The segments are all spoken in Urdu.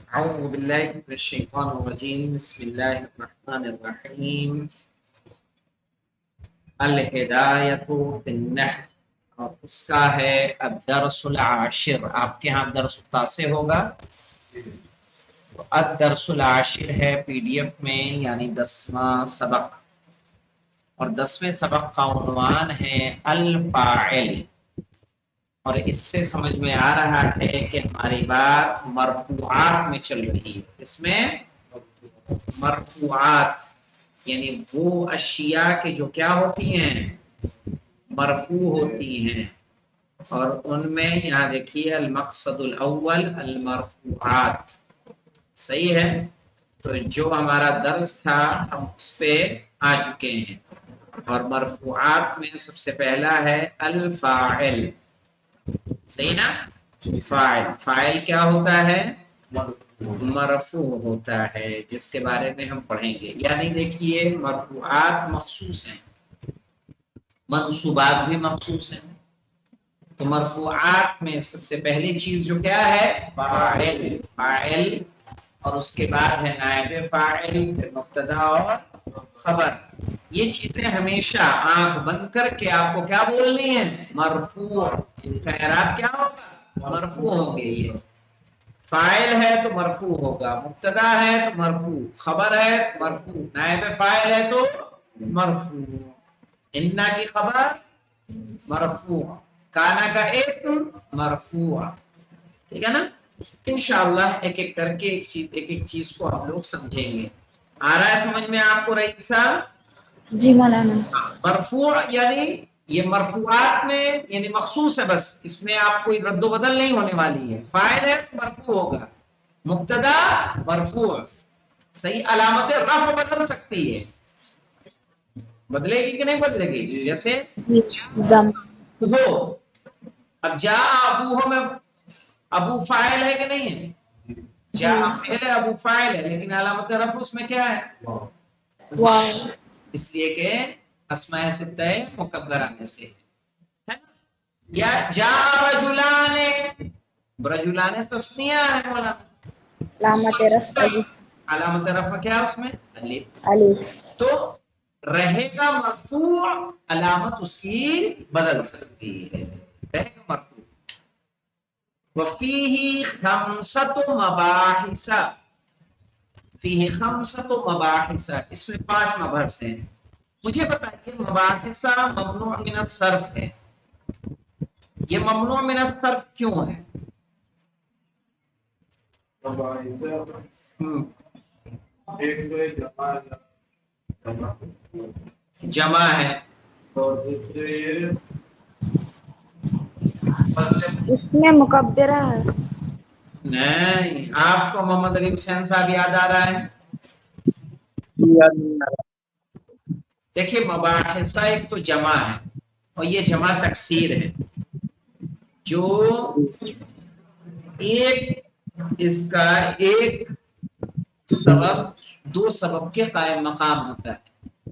أعوذ بالله من الشيطان الرجيم بسم الله الرحمن الرحيم الہدایۃ فی النحو اور اس کا ہے الدرس العاشر. آپ کے ہاں درس التاسع ہوگا. الدرس العاشر ہے پی ڈی ایف میں، یعنی 10واں سبق، اور 10ویں سبق کا عنوان ہے الفاعل. اور اس سے سمجھ میں آ رہا ہے کہ ہماری بات مرفوعات میں چل رہی ہے. اس میں مرفوعات یعنی وہ اشیاء کے جو کیا ہوتی ہیں، مرفوع ہوتی ہیں. اور ان میں یہاں دیکھیے المقصد الاول المرفوعات. صحیح ہے. تو جو ہمارا درس تھا ہم اس پہ آ چکے ہیں، اور مرفوعات میں سب سے پہلا ہے الفاعل. صحیح نا. فاعل کیا ہوتا ہے؟ مرفوع ہوتا ہے، جس کے بارے میں ہم پڑھیں گے. یعنی دیکھیے مرفوعات مخصوص ہیں، منصوبات بھی مخصوص ہیں. تو مرفوعات میں سب سے پہلی چیز جو کیا ہے؟ فاعل، اور اس کے بعد ہے نائب فاعل، پھر مبتدا اور خبر. یہ چیزیں ہمیشہ آنکھ بند کر کے آپ کو کیا بولنی ہے؟ مرفوع. ان کا اعراب کیا ہوگا؟ مرفوع ہوں گے. یہ فاعل ہے تو مرفوع ہوگا، مبتدا ہے تو مرفوع، خبر ہے تو مرفوع، نائب فاعل ہے تو مرفوع. انا کی خبر مرفوع، کانا کا اسم مرفوع. ٹھیک ہے نا. انشاءاللہ ایک ایک کر کے ایک ایک چیز کو ہم لوگ سمجھیں گے. آ رہا ہے سمجھ میں آپ کو رئیسا؟ جی مولانا. مرفوع یعنی یہ مرفوعات میں یعنی مخصوص ہے، بس اس میں آپ کوئی رد و بدل نہیں ہونے والی ہے. فاعل ہے مرفوع ہوگا، مبتدا مرفوع. صحیح. علامت رفع بدل سکتی ہے، بدلے گی کہ نہیں بدلے گی؟ جیسے زم ہو، اب جا ابو میں ابو فاعل ہے کہ نہیں ہے؟ جا جی فعل ہے، ابو فاعل ہے، لیکن علامت رفع اس میں کیا ہے؟ واو. اس لیے کہ اسماء ستہ مقدرہ میں سے ہے نا. یا جا رجلان، رجلان تسنیہ ہے مولانا. علامت رفع علامت رفع کیا ہے اس میں؟ الف. الف. تو رہے گا مرفوع، علامت اس کی بدل سکتی ہے. رہے گا مرفوع. وفیہ خمسۃ مباحث، فیہ خمسۃ مباحث، اس میں 5 مبحث ہیں. مجھے بتائیے مباحث ممنوع من الصرف ہے، یہ ممنوع من الصرف کیوں ہے؟ جمع ہے، اس میں مکبرہ ہے. نہیں. آپ کو محمد علی حسین صاحب یاد آ رہا ہے؟ دیکھیے مباحثہ ایک تو جمع ہے، اور یہ جمع تکسیر ہے. جو ایک اس کا ایک سبب 2 سبب کے قائم مقام ہوتا ہے.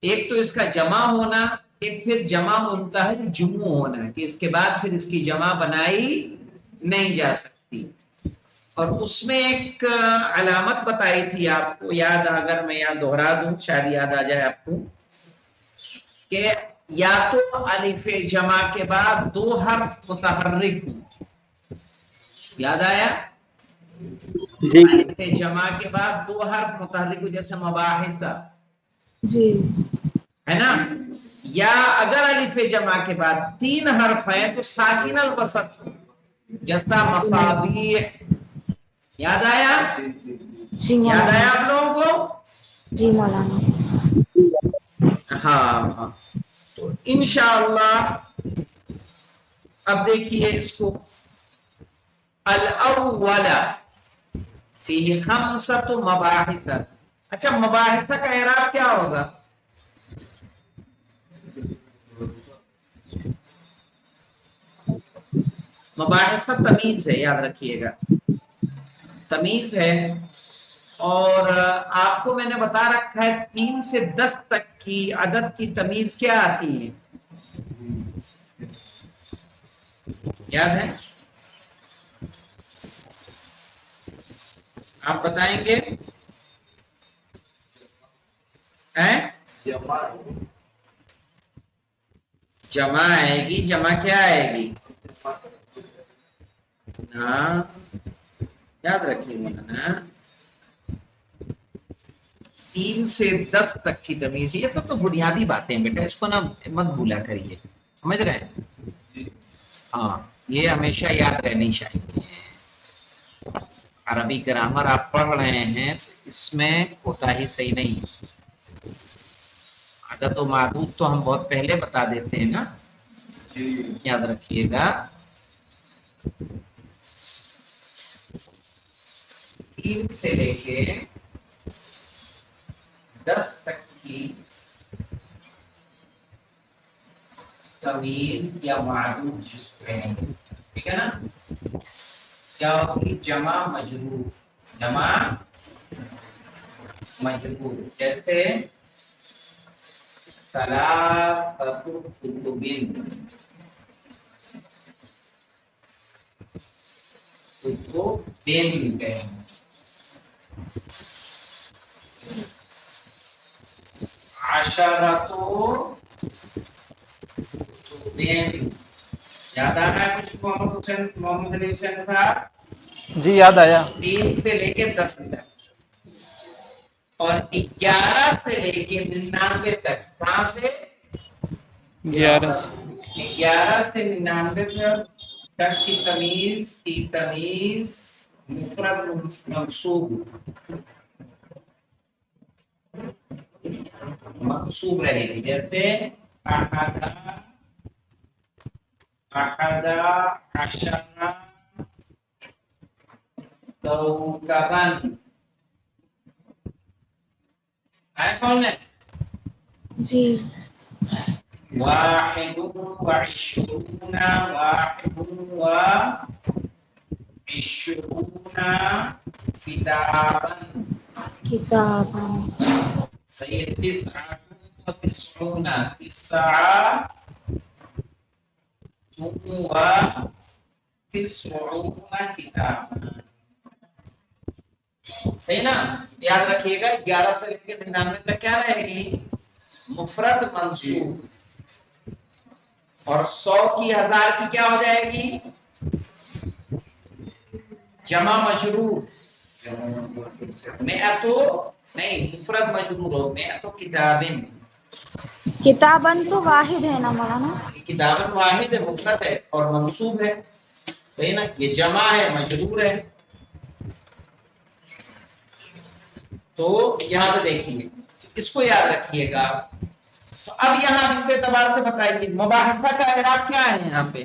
ایک تو اس کا جمع ہونا، ایک پھر جمع منتہی جمع ہونا، کہ اس کے بعد پھر اس کی جمع بنائی نہیں جا سکتی. اور اس میں ایک علامت بتائی تھی آپ کو، یاد اگر میں یاد دوہرا دوں شاید یاد آ جائے آپ کو، کہ یا تو الف جمع کے بعد 2 حرف متحرک ہوں. یاد آیا؟ جی الف جمع کے بعد 2 حرف متحرک ہوں، جیسے مباحثہ جی ہے نا. یا اگر الف جمع کے بعد 3 حرف ہیں تو ساکن الوسط، جیسا مصابیح. یاد آیا؟ جی یاد مولانا. آیا آپ لوگوں کو؟ جی مولانا. ہاں. تو انشاءاللہ اب دیکھیے اس کو، الاول فیہ خمسۃ مباحث. اچھا مباحثہ کا اعراب کیا ہوگا؟ مباحثہ تمیز ہے، یاد رکھیے گا، تمیز ہے. اور آپ کو میں نے بتا رکھا ہے 3 سے 10 تک کی عدد کی تمیز کیا آتی ہے؟ یاد ہے؟ آپ بتائیں گے؟ جمع آئے گی. جمع کیا آئے گی؟ ہاں یاد رکھیے مولانا، 3 سے 10 تک کی تمیز. یہ سب تو بنیادی باتیں بیٹا، اس کو نا مت بھولا کریے، سمجھ رہے ہیں؟ ہاں یہ ہمیشہ یاد رہنی چاہیے. عربی گرامر آپ پڑھ رہے ہیں، اس میں کوتاہی صحیح نہیں. عدد و معدود تو ہم بہت پہلے بتا دیتے ہیں نا، یاد رکھیے گا. 3 سے لے کے 10 تک کی تمیز یا معدود کہیں گے، ٹھیک ہے نا؟ کیا ہوگی؟ جمع مجرور. جمع مجرور جیسے ثلاثۃ کتب، کتب کہیں گے. عشرۃ کتب. یاد آ رہا ہے کچھ محمد علی حسین صاحب؟ جی یاد آیا. 3 سے لے کے 10 تک اور 11 سے لے کے 99 تک. کہاں سے؟ 11 سے 11 سے 99 تک کی تمیز مفرد منصوب رہے گی. جیسے احد عشر کوكبا. آئے سمجھ میں؟ جی. واحد وعشرون، واحد وعشرون کتابا. کتاباً. صحیح. 99 تسعة وتسعون کتابا. صحیح نا؟ یاد رکھیے گا 11 سے لے کے 99 تک کیا رہے گی؟ مفرد منصوب. اور 100 کی 1000 کی کیا ہو جائے گی؟ جمع مجرور. مئتو نہیں، مفرد مجرور ہو. مئتو کتابن. کتاباً تو واحد ہے نا مولانا؟ کتابن واحد ہے، مفرد ہے اور منصوب ہے. صحیح نا؟ یہ جمع ہے، مجرور ہے. تو یہاں پہ دیکھیے، اس کو یاد رکھیے گا. تو اب یہاں اس کے اعتبار سے بتائیے مباحثہ کا اعراب کیا ہے یہاں پہ؟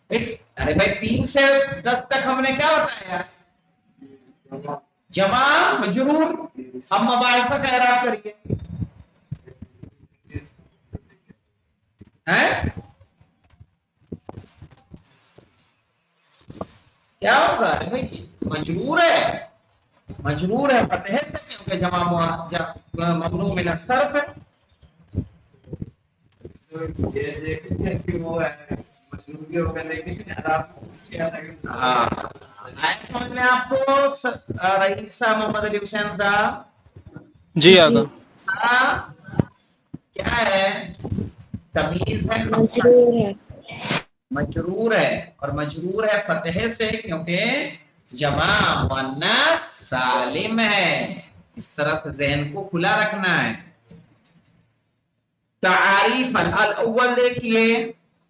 ارے بھائی 3 سے 10 تک ہم نے کیا بتایا؟ جمع مجرور. ہم مباحثہ کا اعراب کریے. کیا ہوگا؟ ارے بھائی مجرور ہے، مجرور ہے فتح سے کیونکہ جمع ممنوع من الصرف ہے. ہاں سمجھ میں آپ کو رئیسہ محمد علی حسین صاحب؟ جی جی. آقا. کیا ہے؟ تمیز ہے، مجرور ہے. مجرور ہے اور مجرور ہے فتح سے کیونکہ جمع مؤنث سالم ہے. اس طرح سے ذہن کو کھلا رکھنا ہے. تعریف الاول دیکھیے،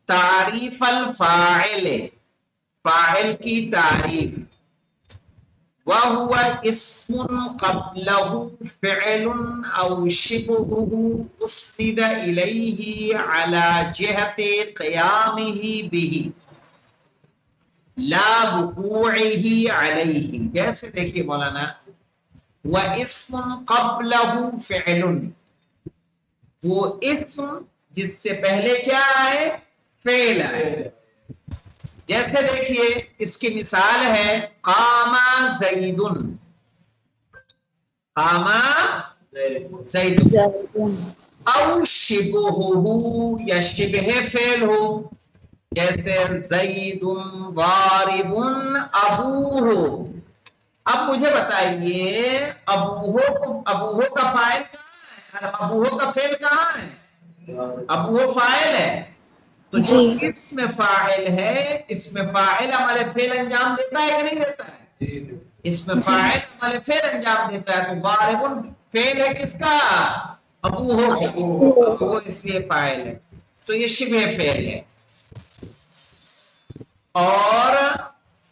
تعریف الفاعل، فاعل کی تعریف. وهو اسم قبله فعل او شبهه اسند اليه على جهة قيامه به لا وقوعه عليه. جیسے دیکھیے مولانا، واسم قبله فعل، وہ اسم جس سے پہلے کیا آئے؟ فعل آئے. جیسے دیکھیے اس کی مثال ہے قام زید. قام زید زیدن. او شبہہ یا شبہ فعل ہو. جیسے زید ضارب ابوہ. اب مجھے بتائیے ابوہ کا فاعل کہاں ہے؟ ابوہ کا فعل کہاں ہے؟ ابوہ فاعل ہے. تو جو جی اس میں فاعل ہے، اس میں فاعل عمل فعل انجام دیتا ہے کہ نہیں دیتا ہے؟ اس میں جی فاعل عمل فعل انجام دیتا ہے. تو ضارب فعل ہے کس کا؟ ابوہ کا. ابوہ اس لیے فاعل ہے. تو یہ شبہ فعل ہے. اور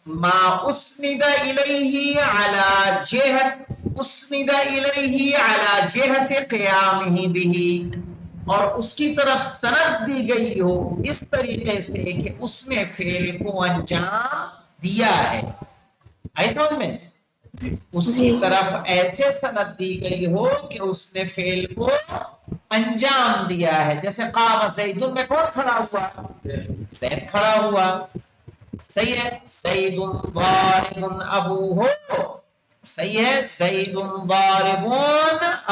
ما اسند الیہ علی جہت، اسند الیہ علی جہت قیامہ بہ، اور اس کی طرف سند دی گئی ہو اس طریقے سے کہ اس نے فعل کو انجام دیا ہے. آئی سمجھ میں؟ اس کی جی طرف ایسے سند دی گئی ہو کہ اس نے فعل کو انجام دیا ہے. جیسے قام زید میں کون کھڑا ہوا؟ زید کھڑا ہوا. صحیح ہے. زید ضارب ابوہ، صحیح ہے. زید ضارب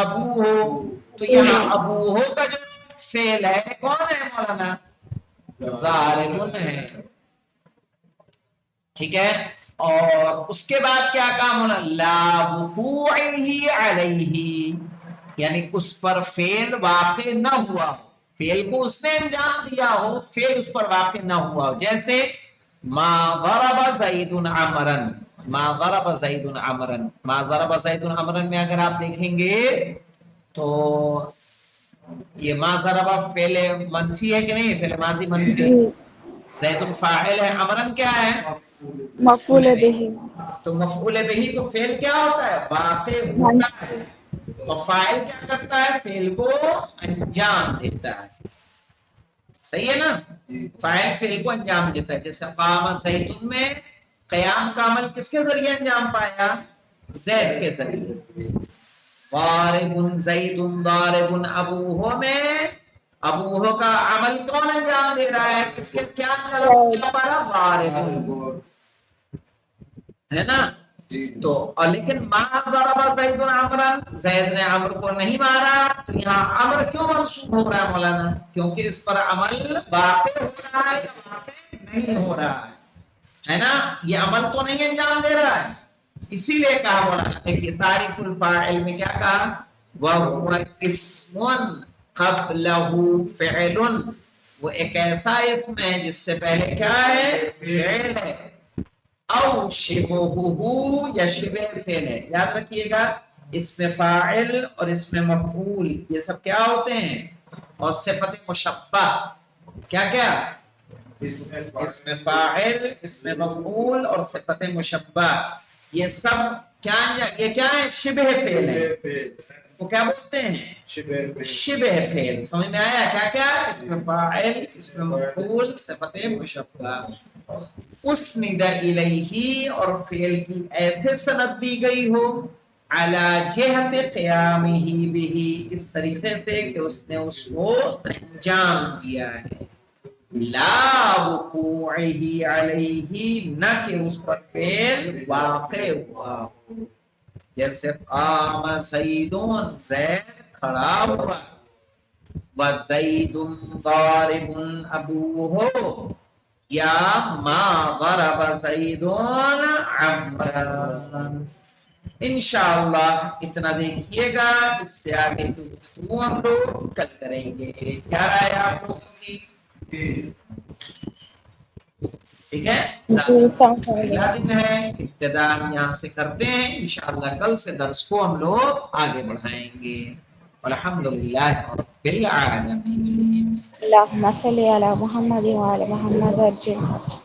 ابوہ. تو یہاں ابوہ کا جو فعل ہے کون ہے مولانا؟ ضارب ہے. ٹھیک ہے. اور اس کے بعد کیا کام ہونا؟ لا وقوعہ علیہ، یعنی اس پر فعل واقع نہ ہوا ہو. فعل کو اس نے انجام دیا ہو، فعل اس پر واقع نہ ہوا ہو. جیسے ما ضرب زید عمرا، ما ضرب زید عمرا. ما ضرب زید عمرا میں اگر آپ دیکھیں گے تو یہ ما ضرب فعل منفی ہے کہ نہیں؟ فعل ماضی منفی. جی زید فاعل ہے، عمرن کیا ہے؟ مفعول به. تو مفعول به تو فعل کیا ہوتا ہے؟ واقع ہوتا ہے. اور فاعل کیا کرتا ہے؟ فعل کو انجام دیتا ہے. صحیح ہے نا؟ فاعل فعل کو انجام دیتا ہے. جیسے قام زید میں قیام کا عمل کس کے ذریعے انجام پایا؟ زید کے ذریعے. ضارب زید ضارب ابوہ میں ابوہ کا عمل کون انجام دے رہا ہے؟ کس کے کیا پایا؟ ضارب ہے نا. تو لیکن ما ضرب زید عمرا، زید نے عمر کو نہیں مارا. تو یہاں عمر کیوں منصوب ہو رہا ہے مولانا؟ کیونکہ اس پر عمل واقع ہو رہا ہے یا واقع نہیں ہو رہا ہے نا. یہ عمل تو نہیں انجام دے رہا ہے. اسی لیے کہا مولانا کہ تعریف الفاعل میں کیا کہا؟ وَهُوَ اسْمٌ قَبْلَهُ فِعْلٌ، وہ ایک ایسا اسم ہے جس سے پہلے کیا ہے؟ فعل ہے. او شبہہ، یا شبہ فعل ہے. یاد رکھیے گا اس میں فاعل اور اس میں مفعول یہ سب کیا ہوتے ہیں؟ اور صفت مشبہ کیا کیا؟ اس میں فاعل، اس میں مفعول اور صفت مشبہ یہ سب کیا؟ یہ کیا ہے؟ شبہ فعل ہے. وہ کیا بولتے ہیں؟ شبہ فعل. سمجھ میں آیا کیا کیا؟ اس میں فاعل، اس میں مفعول، صفت مشبہ. اسند الیہ، اور فعل کی ایسے سند دی گئی ہو علی جہت قیامہ بہ، اس طریقے سے کہ اس نے اس کو انجام دیا ہے. لا وقوعہ علیہ، نہ کہ اس پر فعل واقع ہوا ہو. جیسے قام زیدون، زید کھڑا ہوا. وزید ضارب ابوہ، یا ما ضرب زید عمرا. انشاءاللہ اتنا دیکھیے گا. اس سے آگے گفتگو ہم لوگ کل کریں گے. کیا رائے آپ لوگوں کی؟ ٹھیک ہے. پہلا دن ہے، ابتدا ہم یہاں سے کرتے ہیں. انشاءاللہ کل سے درس کو ہم لوگ آگے بڑھائیں گے. الحمدللہ رب العالمین. اللهم صل على محمد وعلى محمد وسلم.